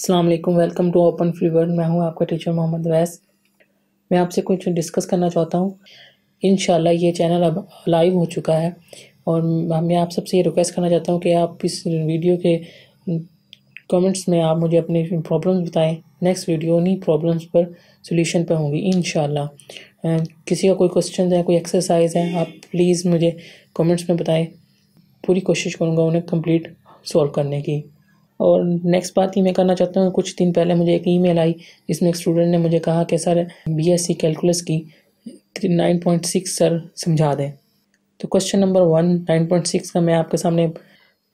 अस्सलाम वालेकुम, welcome to open free world. मैं हूं आपका टीचर मोहम्मद वैस। मैं आपसे कुछ डिस्कस करना चाहता हूं। इंशाल्लाह ये चैनल अब लाइव हो चुका है और मैं आप सबसे ये रिक्वेस्ट करना चाहता हूं कि आप इस वीडियो के कमेंट्स में आप मुझे अपनी प्रॉब्लम्स बताएं। नेक्स्ट वीडियो उन्हीं प्रॉब्लम्स पर सोल्यूशन पे होंगी इंशाल्लाह। किसी का कोई क्वेश्चन है, कोई एक्सरसाइज है, आप प्लीज़ मुझे कमेंट्स में बताएं। पूरी कोशिश करूँगा उन्हें कंप्लीट सॉल्व करने की। और नेक्स्ट बात ये मैं करना चाहता हूँ, कुछ दिन पहले मुझे एक ईमेल आई जिसमें एक स्टूडेंट ने मुझे कहा कि सर बीएससी कैलकुलस की 9.6 सर समझा दें। तो क्वेश्चन नंबर 1 9.6 का मैं आपके सामने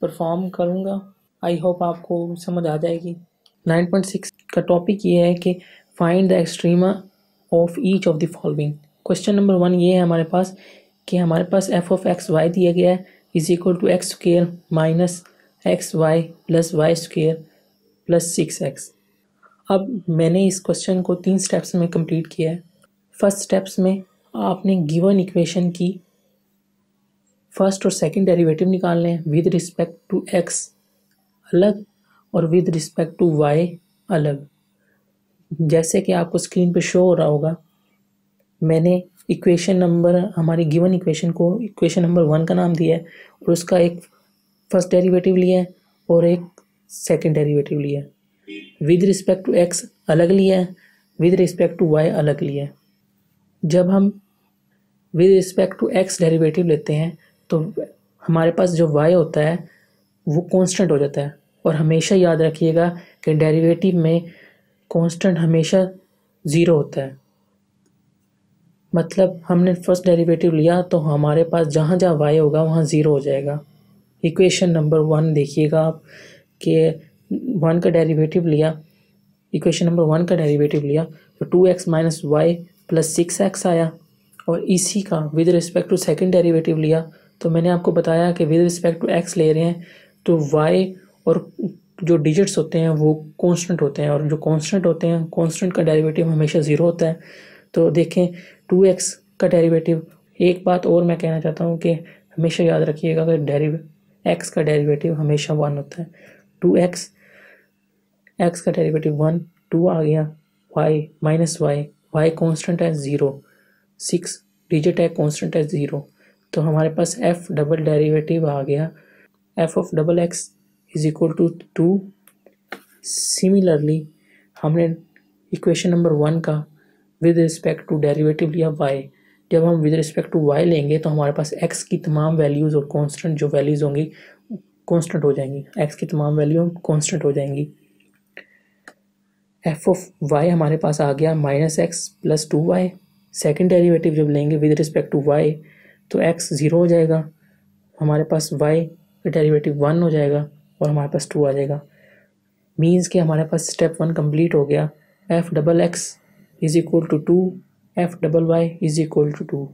परफॉर्म करूँगा। आई होप आपको समझ आ जाएगी। 9.6 का टॉपिक ये है कि find the extrema of each of the following. Question number 1 ये है हमारे पास कि हमारे पास एफ ऑफ एक्स वाई दिया गया है is equal to X square minus X Y plus Y square plus 6x। अब मैंने इस क्वेश्चन को 3 स्टेप्स में कंप्लीट किया है। फर्स्ट स्टेप्स में आपने गिवन इक्वेशन की फर्स्ट और सेकंड डेरिवेटिव निकालने हैं विद रिस्पेक्ट टू x अलग और विद रिस्पेक्ट टू y अलग। जैसे कि आपको स्क्रीन पे शो हो रहा होगा, मैंने इक्वेशन नंबर हमारी गिवन इक्वेशन को इक्वेशन नंबर 1 का नाम दिया है और उसका एक फर्स्ट डेरिवेटिव लिया है और एक सेकंड डेरिवेटिव लिया है। विद रिस्पेक्ट टू x अलग लिया है, विद रिस्पेक्ट टू y अलग लिया है। जब हम with respect to x derivative लेते हैं तो हमारे पास जो y होता है वो कांस्टेंट हो जाता है। और हमेशा याद रखिएगा कि डेरिवेटिव में कांस्टेंट हमेशा 0 होता है। मतलब हमने फर्स्ट डेरिवेटिव लिया तो हमारे पास जहाँ जहाँ y होगा वहाँ 0 हो जाएगा। इक्वेशन नंबर 1 देखिएगा आप कि 1 का डेरिवेटिव लिया, इक्वेशन नंबर 1 का डेरिवेटिव लिया तो 2x minus Y plus 6x आया। और इसी का with respect to second derivative लिया तो मैंने आपको बताया कि विद रिस्पेक्ट टू x ले रहे हैं तो y और जो डिजिट्स होते हैं वो कांस्टेंट होते हैं और जो कांस्टेंट होते हैं कांस्टेंट का डेरिवेटिव हमेशा 0 होता है। तो देखें 2x का डेरिवेटिव। एक बात और मैं कहना चाहता हूँ कि हमेशा याद रखिएगा कि x का डेरिवेटिव हमेशा 1 होता है। 2x x का डेरिवेटिव 1, 2 आ गया, y माइनस y कांस्टेंट है 0, 6 डिजिट है कांस्टेंट है 0। तो हमारे पास f डबल डेरिवेटिव आ गया, f of double x is equal to 2। Similarly हमने इक्वेशन नंबर 1 का विद रिस्पेक्ट टू डेरिवेटिव लिया y। जब हम विद रिस्पेक्ट टू y लेंगे तो हमारे पास x की तमाम वैल्यूज़ और कांस्टेंट जो वैल्यूज़ होंगी कांस्टेंट हो जाएंगी। x की तमाम वैल्यू कांस्टेंट हो जाएंगी। f ऑफ y हमारे पास आ गया minus x plus 2y। Second derivative जब लेंगे विद रिस्पेक्ट टू y तो x 0 हो जाएगा, हमारे पास y का डेरिवेटिव 1 हो जाएगा और हमारे पास 2 आ जाएगा। मीन्स कि हमारे पास स्टेप 1 कंप्लीट हो गया। f double X is equal to 2, f double Y is equal to 2।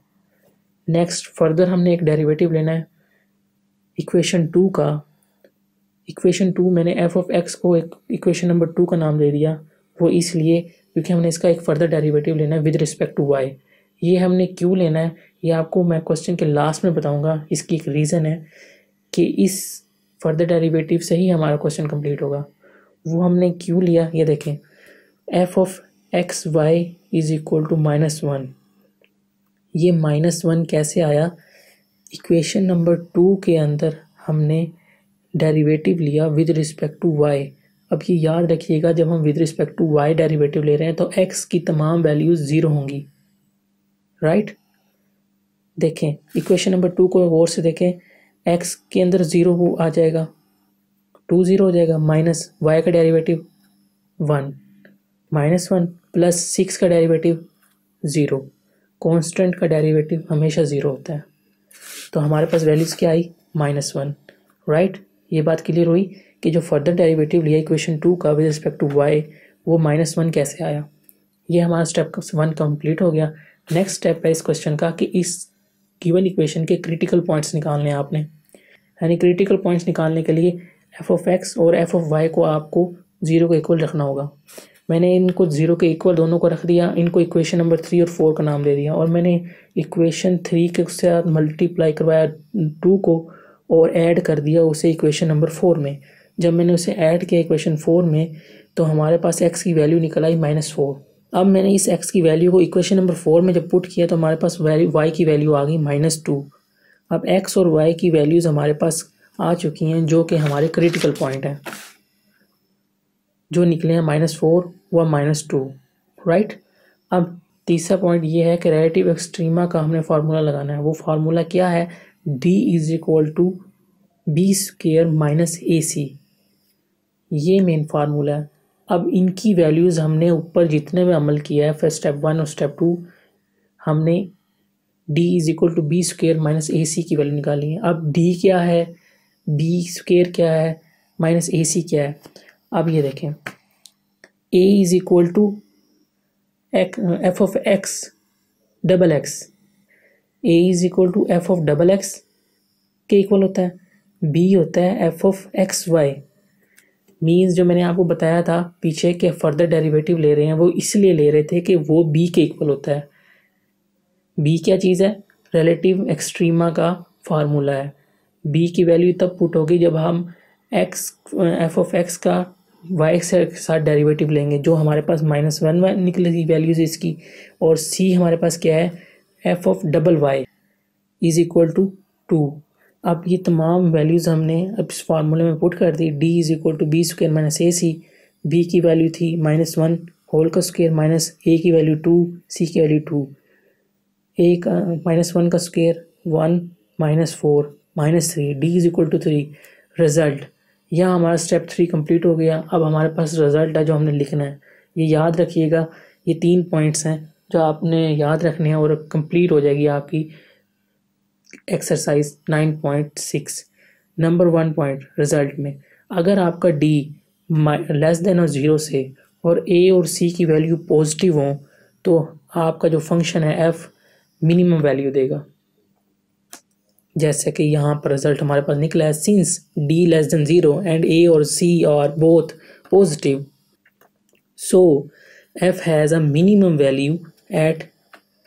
Next further हमने एक डेरिवेटिव लेना है इक्वेशन 2 का। इक्वेशन 2 मैंने f ऑफ x को एक इक्वेशन नंबर 2 का नाम दे दिया, वो इसलिए क्योंकि हमने इसका एक फर्दर डेरिवेटिव लेना है विद रिस्पेक्ट टू y। ये हमने क्यों लेना है ये आपको मैं क्वेश्चन के लास्ट में बताऊंगा। इसकी एक रीज़न है कि इस फर्दर डेरिवेटिव से ही हमारा क्वेश्चन कंप्लीट होगा। वो हमने क्यों लिया ये देखें। f of X Y is equal to -1। ये -1 कैसे आया? इक्वेशन नंबर 2 के अंदर हमने डेरिवेटिव लिया विद रिस्पेक्ट टू y। अब ये याद रखिएगा जब हम with respect to y derivative ले रहे हैं तो x की तमाम वैल्यूज़ 0 होंगी, राइट। देखें इक्वेशन नंबर 2 को गौर से देखें, x के अंदर 0 वो आ जाएगा, 2 0 हो जाएगा, माइनस y का डेरिवेटिव 1, -1 प्लस 6 का डेरिवेटिव 0। कांस्टेंट का डेरिवेटिव हमेशा 0 होता है। तो हमारे पास वैल्यूज़ क्या आई? -1, राइट। ये बात क्लियर हुई कि जो फर्दर डेरिवेटिव लिया इक्वेशन 2 का विद रिस्पेक्ट टू y वो -1 कैसे आया। ये हमारा स्टेप 1 कंप्लीट हो गया। नेक्स्ट स्टेप है इस क्वेश्चन का कि इस गिवन इक्वेशन के क्रिटिकल पॉइंट्स निकालने हैं आपने। यानी क्रिटिकल पॉइंट्स निकालने के लिए f ऑफ x और f ऑफ y को आपको 0 के इक्वल रखना होगा। मैंने इनको 0 के इक्वल दोनों को रख दिया, इनको इक्वेशन नंबर 3 और 4 का नाम दे दिया और मैंने इक्वेशन 3 के साथ मल्टीप्लाई करवाया 2 को और ऐड कर दिया उसे इक्वेशन नंबर 4 में। जब मैंने उसे ऐड किया इक्वेशन 4 में तो हमारे पास x की वैल्यू निकल आई -4। अब मैंने इस x की वैल्यू को इक्वेशन नंबर 4 में जब पुट किया तो हमारे पास वैल्यू y की वैल्यू आ गई -2। अब x और y की वैल्यूज़ हमारे पास आ चुकी हैं जो कि हमारे क्रिटिकल पॉइंट हैं, जो निकले हैं -4 व -2, राइट। अब तीसरा पॉइंट ये है कि रिलेटिव एक्सट्रीमा का हमने फार्मूला लगाना है। वो फार्मूला क्या है? d = b² - ac, ये मेन फार्मूला है। अब इनकी वैल्यूज़ हमने ऊपर जितने में अमल किया है, फिर स्टेप 1 और स्टेप 2, हमने d = b² - ac की वैल्यू निकाली है। अब d क्या है, b² क्या है, -ac क्या है? अब ये देखें, a = f(x) double x, a = f(x) के इक्वल होता है, b होता है f(xy). मीन्स जो मैंने आपको बताया था पीछे के फर्दर डेरिवेटिव ले रहे हैं, वो इसलिए ले रहे थे कि वो b के इक्वल होता है। b क्या चीज़ है? रिलेटिव एक्सट्रीमा का फार्मूला है। b की वैल्यू तब पुट होगी जब हम f(x) का y के साथ डेरिवेटिव लेंगे, जो हमारे पास -1 निकलेगी वैल्यूज इसकी, और c हमारे पास क्या है, f(y) = 2। अब ये तमाम वैल्यूज़ हमने अब इस फार्मूले में पुट कर दी। d = b² - ac, b की वैल्यू थी -1 होल का स्क्वायर माइनस a की वैल्यू 2, c की वैल्यू 2, a का -1 का स्क्वायर 1 -4 -3, d = 3। रिजल्ट, यह हमारा स्टेप 3 कंप्लीट हो गया। अब हमारे पास रिजल्ट है जो हमने लिखना है। ये याद रखिएगा, ये 3 पॉइंट्स हैं जो आपने याद रखने हैं और कंप्लीट हो जाएगी आपकी एक्सरसाइज 9.6। नंबर 1 पॉइंट रिजल्ट में, अगर आपका d लेस देन और 0 से और a और c की वैल्यू पॉजिटिव हो तो आपका जो फंक्शन है f मिनिमम वैल्यू देगा। जैसे कि यहाँ पर रिजल्ट हमारे पास निकला है, सिंस d < 0 एंड a और c are both positive, so f has a minimum value at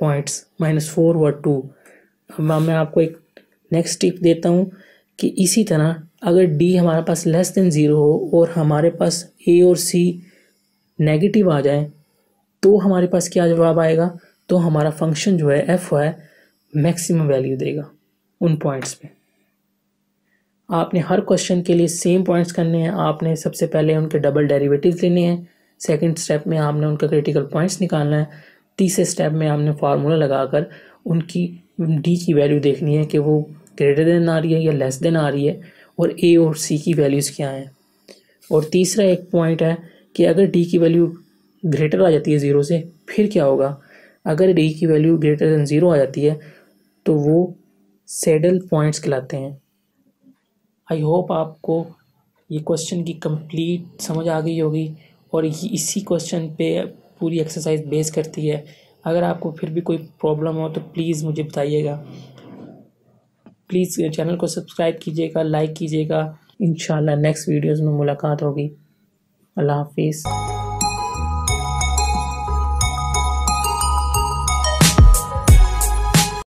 points -4 व 2। अब मैं आपको एक नेक्स्ट टिप देता हूँ कि इसी तरह अगर d हमारे पास लेस देन 0 हो और हमारे पास a और c नेगेटिव आ जाए तो हमारे पास क्या जवाब आएगा, तो हमारा फंक्शन जो है f है मैक्सिमम वैल्यू देगा उन पॉइंट्स पे। आपने हर क्वेश्चन के लिए सेम पॉइंट्स करने हैं। आपने सबसे पहले उनके डबल डेरिवेटिव्स लेने हैं, सेकंड स्टेप में आपने उनका क्रिटिकल पॉइंट्स निकालना है, तीसरे स्टेप में आपने फार्मूला लगाकर उनकी d की वैल्यू देखनी है कि वो ग्रेटर देन आ रही है या लेस देन आ रही है, और a और c की वैल्यूज़ क्या हैं। और तीसरा एक पॉइंट है कि अगर d की वैल्यू ग्रेटर आ जाती है 0 से, फिर क्या होगा। अगर d की वैल्यू ग्रेटर देन 0 आ जाती है तो वो सैडल पॉइंट्स कहलाते हैं। आई होप आपको ये क्वेश्चन की कंप्लीट समझ आ गई होगी, और ये इसी क्वेश्चन पे पूरी एक्सरसाइज बेस करती है। अगर आपको फिर भी कोई प्रॉब्लम हो तो प्लीज़ मुझे बताइएगा। प्लीज़ चैनल को सब्सक्राइब कीजिएगा, लाइक कीजिएगा। इंशाल्लाह नेक्स्ट वीडियोज़ में मुलाकात होगी। अल्लाह हाफिज़।